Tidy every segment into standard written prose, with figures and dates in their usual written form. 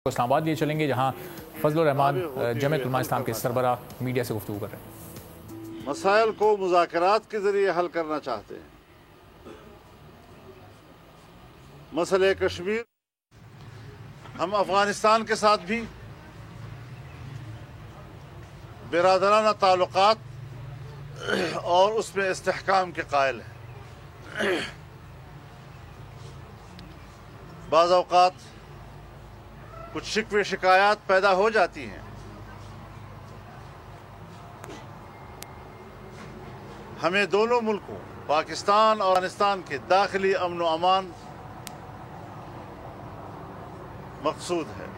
اسلام آباد لیے چلیں گے جہاں فضل الرحمان جمعیت علماء اسلام کے سربراہ میڈیا سے گفتگو کر رہے ہیں۔ مسائل کو مذاکرات کے ذریعے حل کرنا چاہتے ہیں۔ مسئلہ کشمیر، ہم افغانستان کے ساتھ بھی برادرانہ تعلقات اور اس میں استحکام کے قائل ہیں۔ بعض اوقات کچھ شکوے شکایات پیدا ہو جاتی ہیں، ہمیں دونوں ملکوں پاکستان اور افغانستان کے داخلی امن و امان مقصود ہے۔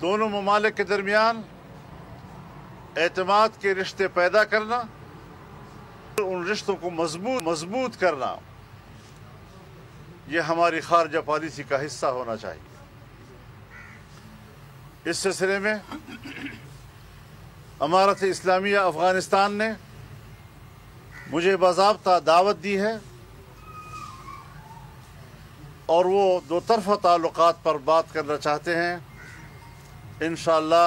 دونوں ممالک کے درمیان اعتماد کے رشتے پیدا کرنا، ان رشتوں کو مضبوط کرنا، یہ ہماری خارجہ پالیسی کا حصہ ہونا چاہیے۔ اس سلسلے میں امارت اسلامیہ افغانستان نے مجھے باضابطہ دعوت دی ہے اور وہ دو طرفہ تعلقات پر بات کرنا چاہتے ہیں۔ انشاءاللہ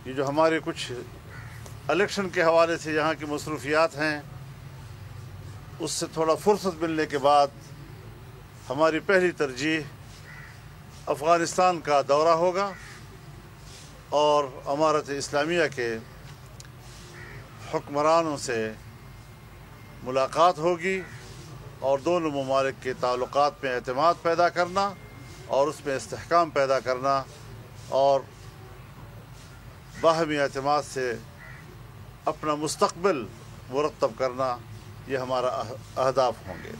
یہ جو ہمارے کچھ الیکشن کے حوالے سے یہاں کی مصروفیات ہیں، اس سے تھوڑا فرصت ملنے کے بعد ہماری پہلی ترجیح افغانستان کا دورہ ہوگا اور امارت اسلامیہ کے حکمرانوں سے ملاقات ہوگی اور دونوں ممالک کے تعلقات میں اعتماد پیدا کرنا اور اس میں استحکام پیدا کرنا اور باہمی اعتماد سے اپنا مستقبل مرتب کرنا، یہ ہمارا اہداف ہوں گے۔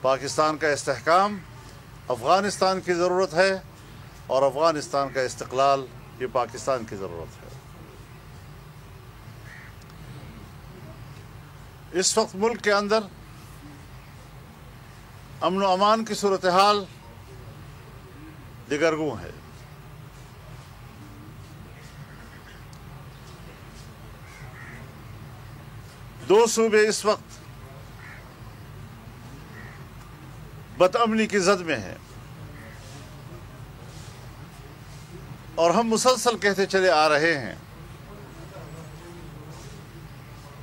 پاکستان کا استحکام افغانستان کی ضرورت ہے اور افغانستان کا استقلال یہ پاکستان کی ضرورت ہے۔ اس وقت ملک کے اندر امن و امان کی صورتحال دگرگوں ہے۔ دو صوبے اس وقت بد امنی کی زد میں ہیں اور ہم مسلسل کہتے چلے آ رہے ہیں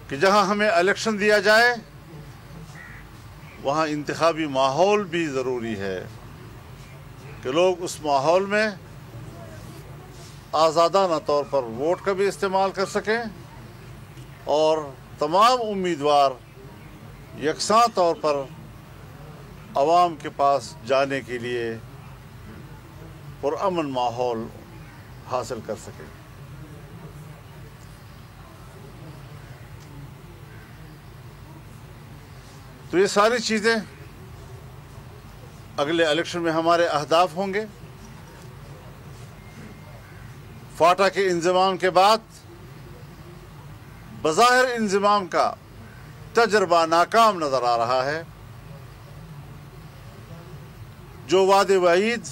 کہ جہاں ہمیں الیکشن دیا جائے وہاں انتخابی ماحول بھی ضروری ہے کہ لوگ اس ماحول میں آزادانہ طور پر ووٹ کا بھی استعمال کر سکیں اور تمام امیدوار یکساں طور پر عوام کے پاس جانے کے لیے پرامن ماحول حاصل کر سکیں۔ تو یہ ساری چیزیں اگلے الیکشن میں ہمارے اہداف ہوں گے۔ فاٹا کے انضمام کے بعد بظاہر انضمام کا تجربہ ناکام نظر آ رہا ہے۔ جو وعدے وعید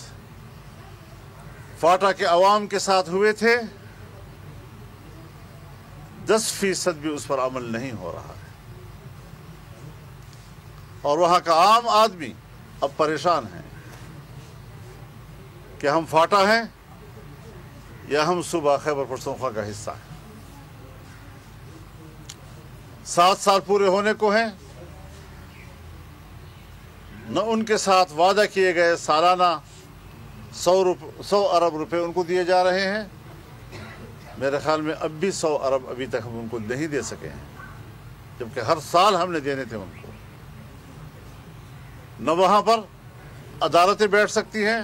فاٹا کے عوام کے ساتھ ہوئے تھے 10% بھی اس پر عمل نہیں ہو رہا ہے اور وہاں کا عام آدمی اب پریشان ہے کہ ہم فاٹا ہیں یا ہم صوبہ خیبر پختونخوا کا حصہ ہیں۔ 7 سال پورے ہونے کو ہیں، نہ ان کے ساتھ وعدہ کیے گئے سالانہ 100 ارب روپے ان کو دیے جا رہے ہیں۔ میرے خیال میں اب بھی 100 ارب ابھی تک ہم ان کو نہیں دے سکے ہیں، جبکہ ہر سال ہم نے دینے تھے ان کو۔ نہ وہاں پر عدالتیں بیٹھ سکتی ہیں،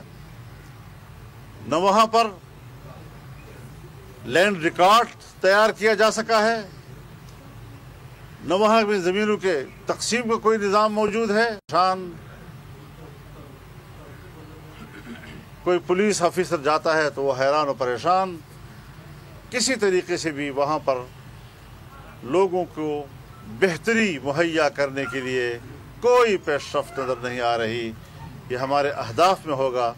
نہ وہاں پر لینڈ ریکارڈ تیار کیا جا سکا ہے، نہ وہاں میں زمینوں کے تقسیم کا کوئی نظام موجود ہے۔ کوئی پولیس آفیسر جاتا ہے تو وہ حیران و پریشان، کسی طریقے سے بھی وہاں پر لوگوں کو بہتری مہیا کرنے کے لیے کوئی پیش رفت نظر نہیں آ رہی۔ یہ ہمارے اہداف میں ہوگا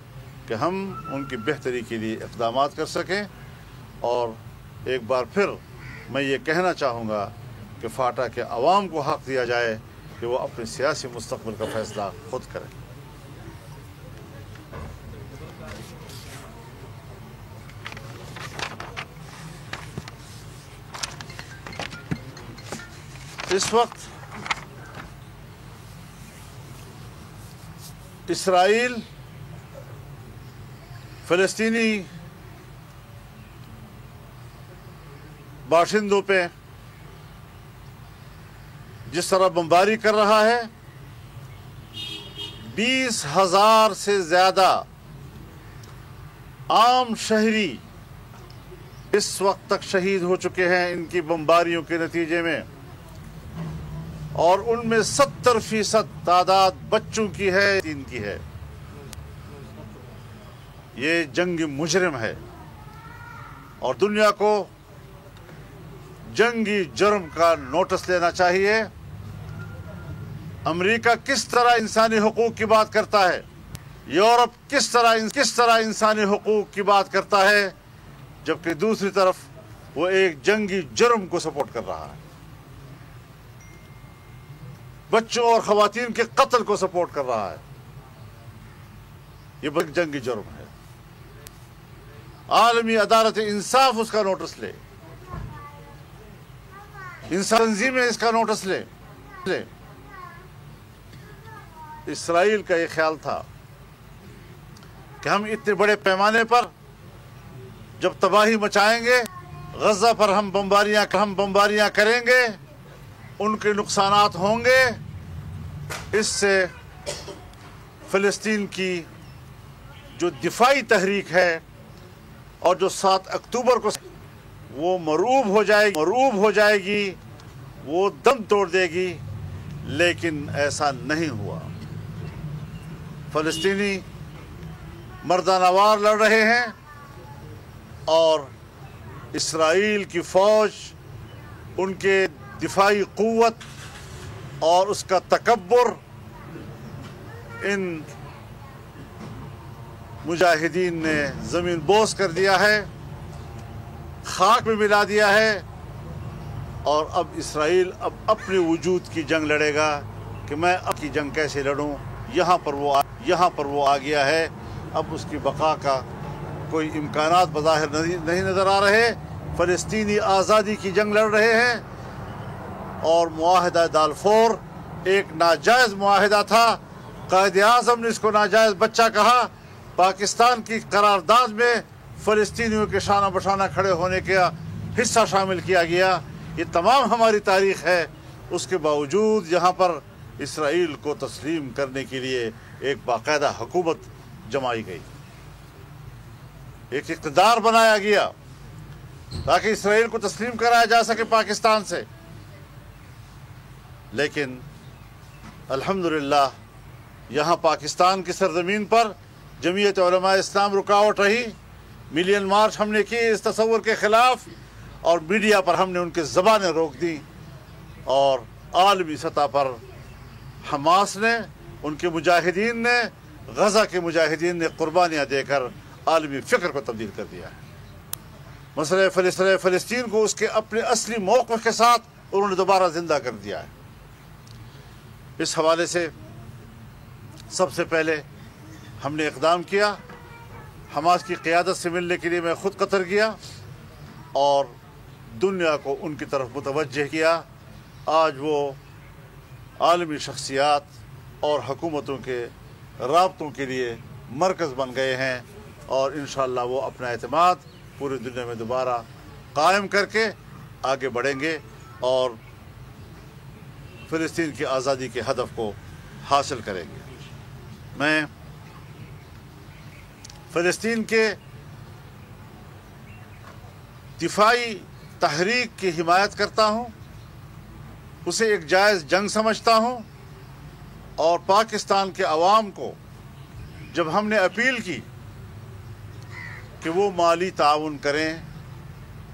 کہ ہم ان کی بہتری کے لیے اقدامات کر سکیں اور ایک بار پھر میں یہ کہنا چاہوں گا کہ فاٹا کے عوام کو حق دیا جائے کہ وہ اپنے سیاسی مستقبل کا فیصلہ خود کریں۔ اس وقت اسرائیل فلسطینی باشندوں پہ جس طرح بمباری کر رہا ہے، 20,000 سے زیادہ عام شہری اس وقت تک شہید ہو چکے ہیں ان کی بمباریوں کے نتیجے میں، اور ان میں 70% تعداد بچوں کی ہے، ان کی ہے۔ یہ جنگ مجرم ہے اور دنیا کو جنگی جرم کا نوٹس لینا چاہیے۔ امریکہ کس طرح انسانی حقوق کی بات کرتا ہے، یورپ کس طرح انسانی حقوق کی بات کرتا ہے، جبکہ دوسری طرف وہ ایک جنگی جرم کو سپورٹ کر رہا ہے، بچوں اور خواتین کے قتل کو سپورٹ کر رہا ہے۔ یہ بڑا جنگی جرم ہے۔ عالمی عدالت انصاف اس کا نوٹس لے، انسان تنظیمیں اس کا نوٹس لے۔ اسرائیل کا یہ خیال تھا کہ ہم اتنے بڑے پیمانے پر جب تباہی مچائیں گے، غزہ پر ہم بمباریاں کریں گے، ان کے نقصانات ہوں گے، اس سے فلسطین کی جو دفاعی تحریک ہے اور جو 7 اکتوبر کو وہ مرعوب ہو جائے گی، وہ دم توڑ دے گی، لیکن ایسا نہیں ہوا۔ فلسطینی مردانہ وار لڑ رہے ہیں اور اسرائیل کی فوج، ان کے دفاعی قوت اور اس کا تکبر ان مجاہدین نے زمین بوس کر دیا ہے، خاک میں ملا دیا ہے، اور اب اسرائیل اپنے وجود کی جنگ لڑے گا کہ میں اب کی جنگ کیسے لڑوں۔ یہاں پر وہ آ گیا ہے، اب اس کی بقا کا کوئی امکانات بظاہر نہیں نظر آ رہے۔ فلسطینی آزادی کی جنگ لڑ رہے ہیں، اور معاہدہ دالفور ایک ناجائز معاہدہ تھا۔ قائد اعظم نے اس کو ناجائز بچہ کہا۔ پاکستان کی قرارداد میں فلسطینیوں کے شانہ بشانہ کھڑے ہونے کا حصہ شامل کیا گیا۔ یہ تمام ہماری تاریخ ہے، اس کے باوجود یہاں پر اسرائیل کو تسلیم کرنے کے لیے ایک باقاعدہ حکومت جمائی گئی، ایک اقتدار بنایا گیا تاکہ اسرائیل کو تسلیم کرایا جا سکے پاکستان سے۔ لیکن الحمدللہ یہاں پاکستان کی سرزمین پر جمعیت علماء اسلام رکاوٹ رہی۔ ملین مارچ ہم نے کی اس تصور کے خلاف، اور میڈیا پر ہم نے ان کی زبانیں روک دی، اور عالمی سطح پر حماس نے، ان کے مجاہدین نے، غزہ کے مجاہدین نے قربانیاں دے کر عالمی فکر کو تبدیل کر دیا ہے۔ مسئلہ فلسطین کو اس کے اپنے اصلی موقف کے ساتھ انہوں نے دوبارہ زندہ کر دیا ہے۔ اس حوالے سے سب سے پہلے ہم نے اقدام کیا، حماس کی قیادت سے ملنے کے لیے میں خود قطر گیا اور دنیا کو ان کی طرف متوجہ کیا۔ آج وہ عالمی شخصیات اور حکومتوں کے رابطوں کے لیے مرکز بن گئے ہیں، اور انشاءاللہ وہ اپنا اعتماد پوری دنیا میں دوبارہ قائم کر کے آگے بڑھیں گے اور فلسطین کی آزادی کے ہدف کو حاصل کریں گے۔ میں فلسطین کے دفاعی تحریک کی حمایت کرتا ہوں، اسے ایک جائز جنگ سمجھتا ہوں، اور پاکستان کے عوام کو جب ہم نے اپیل کی کہ وہ مالی تعاون کریں،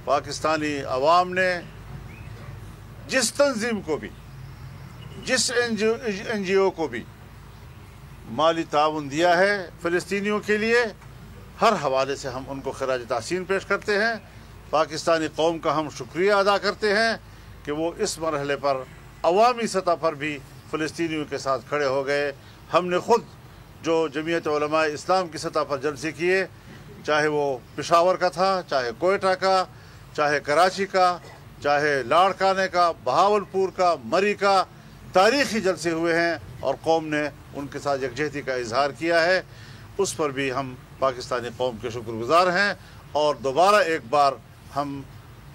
پاکستانی عوام نے جس تنظیم کو بھی، جس این جی او کو بھی مالی تعاون دیا ہے فلسطینیوں کے لیے، ہر حوالے سے ہم ان کو خراج تحسین پیش کرتے ہیں۔ پاکستانی قوم کا ہم شکریہ ادا کرتے ہیں کہ وہ اس مرحلے پر عوامی سطح پر بھی فلسطینیوں کے ساتھ کھڑے ہو گئے۔ ہم نے خود جو جمعیت علماء اسلام کی سطح پر جلسے کیے، چاہے وہ پشاور کا تھا، چاہے کوئٹہ کا، چاہے کراچی کا، چاہے لاڑکانے کا، بہاولپور کا، مری کا تاریخی جلسے ہوئے ہیں اور قوم نے ان کے ساتھ یکجہتی کا اظہار کیا ہے، اس پر بھی ہم پاکستانی قوم کے شکر گزار ہیں، اور دوبارہ ایک بار ہم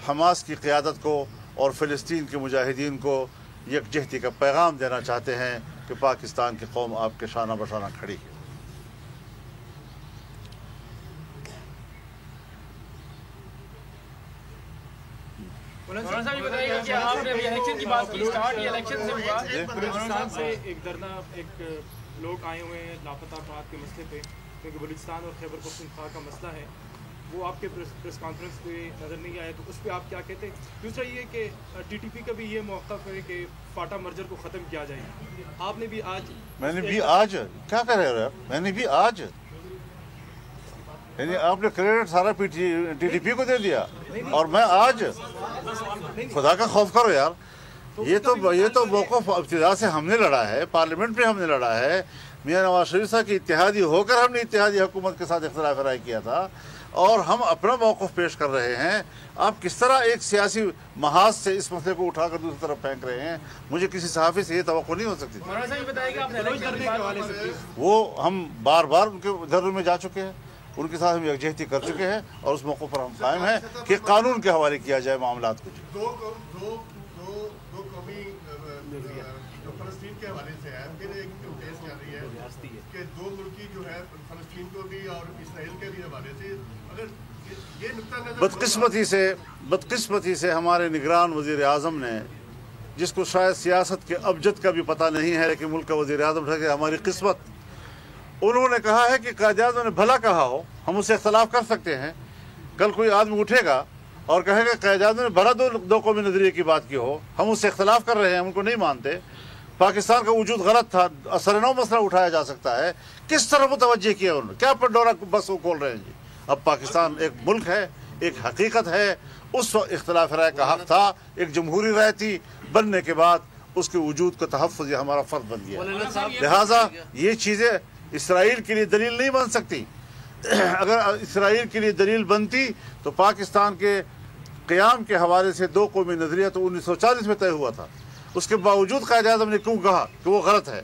حماس کی قیادت کو اور فلسطین کے مجاہدین کو یکجہتی کا پیغام دینا چاہتے ہیں کہ پاکستان کی قوم آپ کے شانہ بشانہ کھڑی ہے۔ مولانا صاحب یہ بتائیے کہ آپ نے ابھی الیکشن کی بات کی، اسٹارٹ یہ الیکشن سے ہوا، بلوچستان سے ایک دھرنا، ایک لوگ آئے ہوئے ہیں لاپتہ افراد کے مسئلے پہ، کیونکہ بلوچستان اور خیبر پختونخوا کا مسئلہ ہے، وہ آپ کے پریس کانفرنس پہ نظر نہیں آئے، تو اس پہ آپ کیا کہتے ہیں؟ دوسرا یہ کہ ٹی ٹی پی کا بھی یہ موقف ہے کہ فاٹا مرجر کو ختم کیا جائے، آپ نے بھی آج میں نے بھی آج کیا کر رہے ہو آپ؟ میں نے بھی آج یعنی آپ نے کریڈٹ سارا ٹی ٹی پی کو دے دیا، اور میں آج خدا کا خوف کرو یار، یہ تو موقف ابتدا سے ہم نے لڑا ہے، پارلیمنٹ میں ہم نے لڑا ہے، میاں نواز شریف صاحب کی اتحادی ہو کر ہم نے اتحادی حکومت کے ساتھ اختلاف رائے کیا تھا، اور ہم اپنا موقف پیش کر رہے ہیں۔ آپ کس طرح ایک سیاسی محاذ سے اس مسئلے کو اٹھا کر دوسری طرف پھینک رہے ہیں؟ مجھے کسی صحافی سے یہ توقع نہیں ہو سکتی۔ مولانا صاحب یہ بتائیے کہ آپ نے الیکشن کے حوالے سے وہ ہم بار بار ان کے دھرنے میں جا چکے ہیں، ان کے ساتھ ہم یکجہتی کر چکے ہیں، اور اس موقع پر ہم قائم ہیں کہ قانون کے حوالے کیا جائے معاملات کو۔ دو قومی جو فلسطین کے حوالے سے ہے، پھر ایک جو کیس چل رہی ہے کہ دو ملکی جو ہے فلسطین کو بھی اور اسرائیل کے بھی حوالے سے، اگر یہ نقطہ نظر بدقسمتی سے ہمارے نگران وزیر اعظم نے، جس کو شاید سیاست کے ابجد کا بھی پتہ نہیں ہے لیکن ملک کا وزیر اعظم ہے کہ ہماری قسمت، انہوں نے کہا ہے کہ قائد اعظم نے بھلا کہا ہو، ہم اس سے اختلاف کر سکتے ہیں۔ کل کوئی آدمی اٹھے گا اور کہے گا قائد اعظم نے بھلا دو قومی نظریے کی بات کی ہو، ہم اس سے اختلاف کر رہے ہیں، ہم ان کو نہیں مانتے، پاکستان کا وجود غلط تھا، اثر نو مسئلہ اٹھایا جا سکتا ہے۔ کس طرح متوجہ کیا انہوں نے؟ کیا پنڈورا بس وہ کھول رہے ہیں جی؟ اب پاکستان ایک ملک ہے، ایک حقیقت ہے، اس وقت اختلاف رائے کا حق تھا، ایک جمہوری رائے تھی، بننے کے بعد اس کے وجود کا تحفظ یہ ہمارا فرض بن گیا، لہٰذا یہ چیزیں اسرائیل کے لیے دلیل نہیں بن سکتی۔ اگر اسرائیل کے لیے دلیل بنتی تو پاکستان کے قیام کے حوالے سے دو قومی نظریہ تو 1940 میں طے ہوا تھا، اس کے باوجود قائد اعظم نے کیوں کہا کہ وہ غلط ہے؟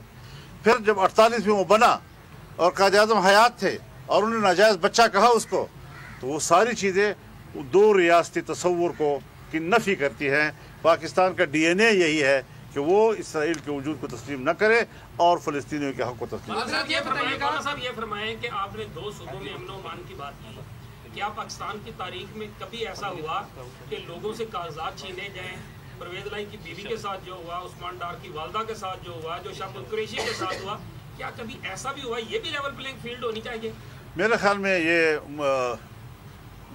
پھر جب 48 میں وہ بنا اور قائد اعظم حیات تھے اور انہوں نے ناجائز بچہ کہا اس کو، تو وہ ساری چیزیں دو ریاستی تصور کو کی نفی کرتی ہیں۔ پاکستان کا ڈی این اے یہی ہے کہ وہ اسرائیل کے وجود کو تسلیم نہ کرے اور فلسطینیوں کے حق کو تسلیم کرے۔ مولانا صاحب یہ فرمائیں کہ آپ نے دو صوبوں میں امن و امان کی بات کی، کیا پاکستان کی تاریخ میں کبھی ایسا ہوا کہ لوگوں سے کاغذات چھینے جائیں؟ پرویز لائی کی بیوی کے ساتھ جو ہوا، عثمان ڈار کی والدہ کے ساتھ جو ہوا، جو شاہ قریشی کے ساتھ ہوا، کیا کبھی ایسا بھی ہوا؟ یہ بھی لیول پلینگ فیلڈ ہونی چاہیے۔ میرے خیال میں یہ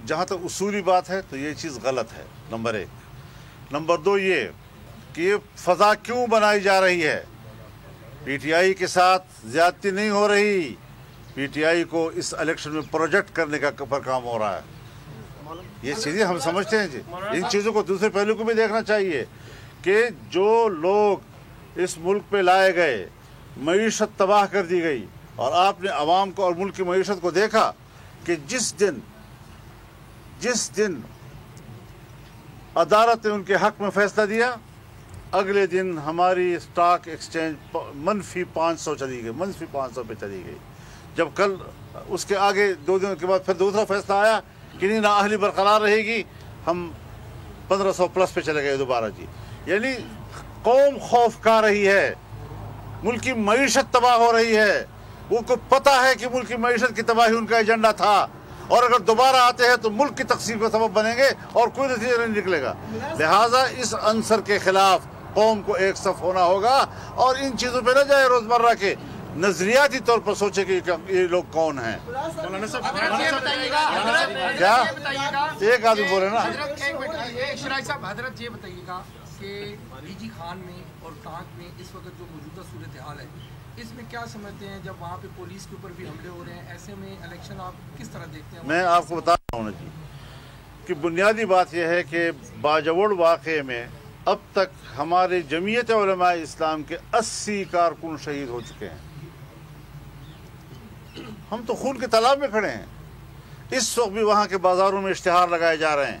جہاں تک اصولی بات ہے تو یہ چیز غلط ہے، نمبر ایک۔ نمبر دو یہ کہ یہ فضا کیوں بنائی جا رہی ہے؟ پی ٹی آئی کے ساتھ زیادتی نہیں ہو رہی، پی ٹی آئی کو اس الیکشن میں پروجیکٹ کرنے کا پر کام ہو رہا ہے۔ یہ چیزیں ہم سمجھتے ہیں جی، ان چیزوں کو دوسرے پہلو کو بھی دیکھنا چاہیے کہ جو لوگ اس ملک پہ لائے گئے، معیشت تباہ کر دی گئی، اور آپ نے عوام کو اور ملک کی معیشت کو دیکھا کہ جس دن عدالت نے ان کے حق میں فیصلہ دیا، اگلے دن ہماری اسٹاک ایکسچینج -500 چلی گئی، -500 پہ چلی گئی۔ جب کل اس کے آگے 2 دنوں کے بعد پھر دوسرا فیصلہ آیا کہ نہیں نااہلی برقرار رہے گی، ہم 1500+ پہ چلے گئے دوبارہ جی۔ یعنی قوم خوف کھا رہی ہے، ملک کی معیشت تباہ ہو رہی ہے، وہ کو پتہ ہے کہ ملک کی معیشت کی تباہی ان کا ایجنڈا تھا، اور اگر دوبارہ آتے ہیں تو ملک کی تقسیم کا سبب بنیں گے اور کوئی نتیجہ نہیں نکلے گا۔ لہٰذا اس عنصر کے خلاف قوم کو ایک صف ہونا ہوگا، اور ان چیزوں پہ نہ جائے روزمرہ کے نظریاتی طور پر سوچے کہ یہ لوگ کون ہیں۔ کیا ایک آدمی بولے نا، شرائع صاحب حضرت یہ بتائیے گا کہ ڈی جی خان میں اور ٹانک میں اس وقت جو موجودہ صورتحال ہے، اس میں کیا سمجھتے ہیں؟ جب وہاں پہ پولیس کے اوپر بھی حملے ہو رہے ہیں، ایسے میں الیکشن آپ کس طرح دیکھتے ہیں؟ میں آپ کو بتا رہا ہوں جی کہ بنیادی بات یہ ہے کہ باجوڑ واقعے میں اب تک ہمارے جمعیت علماء اسلام کے 80 کارکن شہید ہو چکے ہیں۔ ہم تو خون کے تالاب میں کھڑے ہیں، اس وقت بھی وہاں کے بازاروں میں اشتہار لگائے جا رہے ہیں